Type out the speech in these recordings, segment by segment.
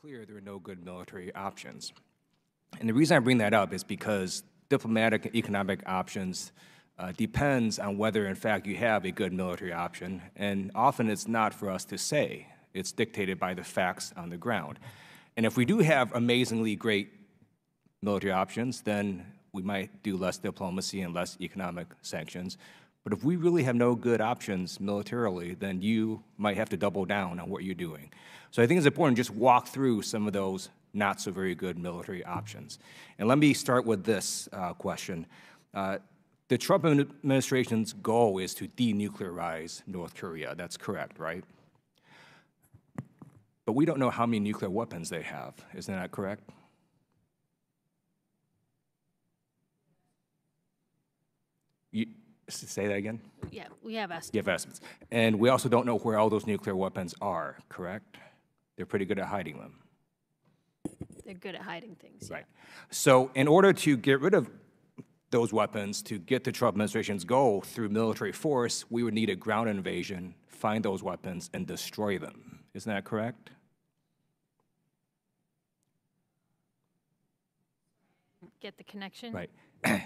clear there are no good military options. And the reason I bring that up is because diplomatic and economic options depends on whether, in fact, you have a good military option, and often it's not for us to say. It's dictated by the facts on the ground. And if we do have amazingly great military options, then we might do less diplomacy and less economic sanctions. But if we really have no good options militarily, then you might have to double down on what you're doing. So I think it's important to just walk through some of those not so very good military options. And let me start with this question. The Trump administration's goal is to denuclearize North Korea. That's correct, right? But we don't know how many nuclear weapons they have. Isn't that correct? Say that again? Yeah, we have estimates. You have estimates. And we also don't know where all those nuclear weapons are, correct? They're pretty good at hiding them. They're good at hiding things. Right. So in order to get rid of those weapons, to get the Trump administration's goal through military force, we would need a ground invasion, find those weapons, and destroy them. Isn't that correct? Get the connection? Right.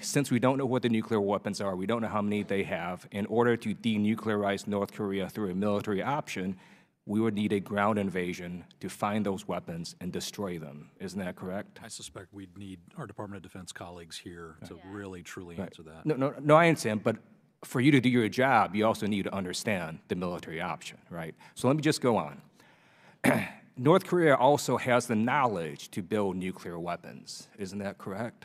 Since we don't know what the nuclear weapons are, we don't know how many they have, in order to denuclearize North Korea through a military option, we would need a ground invasion to find those weapons and destroy them. Isn't that correct? I suspect we'd need our Department of Defense colleagues here to really, truly answer that. No, I understand, but for you to do your job, you also need to understand the military option, right? So let me just go on. North Korea also has the knowledge to build nuclear weapons. Isn't that correct?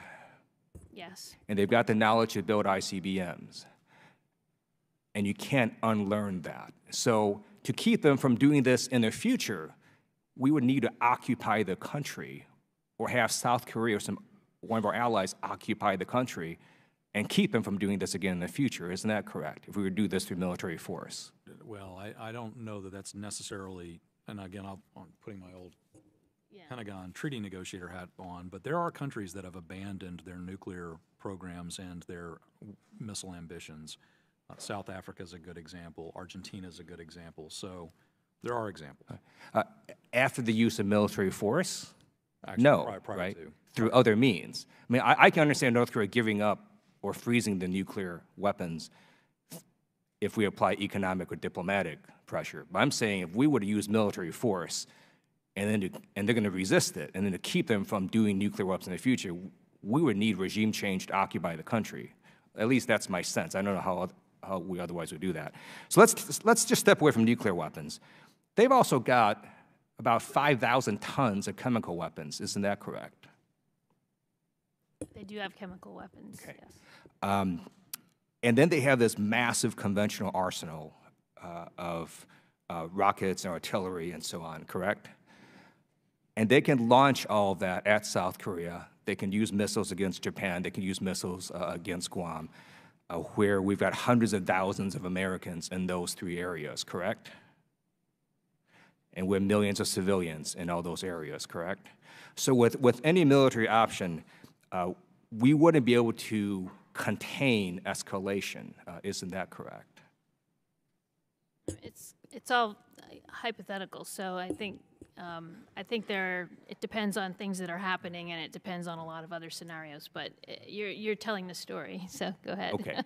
Yes. And they've got the knowledge to build ICBMs. And you can't unlearn that. So to keep them from doing this in the future, we would need to occupy the country or have South Korea or one of our allies occupy the country and keep them from doing this again in the future. Isn't that correct, if we would do this through military force? Well, I don't know that that's necessarily, and again, I'm putting my old Pentagon treaty negotiator hat on, but there are countries that have abandoned their nuclear programs and their missile ambitions. South Africa is a good example. Argentina is a good example. So there are examples. After the use of military force? Actually, no, prior right? to. Through other means. I mean, I can understand North Korea giving up or freezing the nuclear weapons if we apply economic or diplomatic pressure. But I'm saying if we were to use military force and they're going to resist it, and then to keep them from doing nuclear weapons in the future, we would need regime change to occupy the country. At least that's my sense. I don't know how we otherwise would do that. So let's just step away from nuclear weapons. They've also got about 5,000 tons of chemical weapons. Isn't that correct? They do have chemical weapons, okay. Yes. And then they have this massive conventional arsenal of rockets and artillery and so on, correct? And they can launch all of that at South Korea. They can use missiles against Japan. They can use missiles against Guam, where we've got hundreds of thousands of Americans in those three areas, correct? And with millions of civilians in all those areas, correct? So with any military option, we wouldn't be able to contain escalation. Isn't that correct? It's all hypothetical. So I think it depends on things that are happening, and it depends on a lot of other scenarios. But you're telling the story, so go ahead. Okay.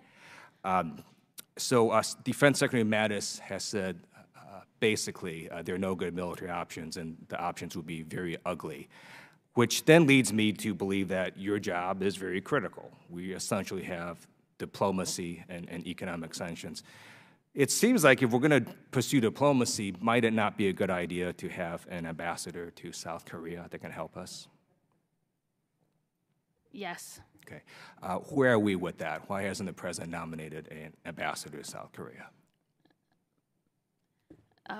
So Defense Secretary Mattis has said basically there are no good military options, and the options would be very ugly, which then leads me to believe that your job is very critical. We essentially have diplomacy and economic sanctions. It seems like if we're going to pursue diplomacy, might it not be a good idea to have an ambassador to South Korea that can help us? Yes. Okay. Where are we with that? Why hasn't the president nominated an ambassador to South Korea?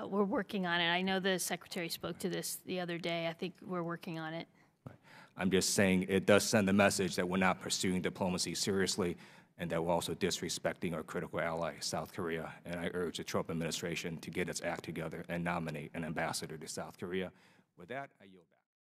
We're working on it. I know the secretary spoke to this the other day. I think we're working on it. I'm just saying it does send the message that we're not pursuing diplomacy seriously, and that we're also disrespecting our critical ally, South Korea. And I urge the Trump administration to get its act together and nominate an ambassador to South Korea. With that, I yield.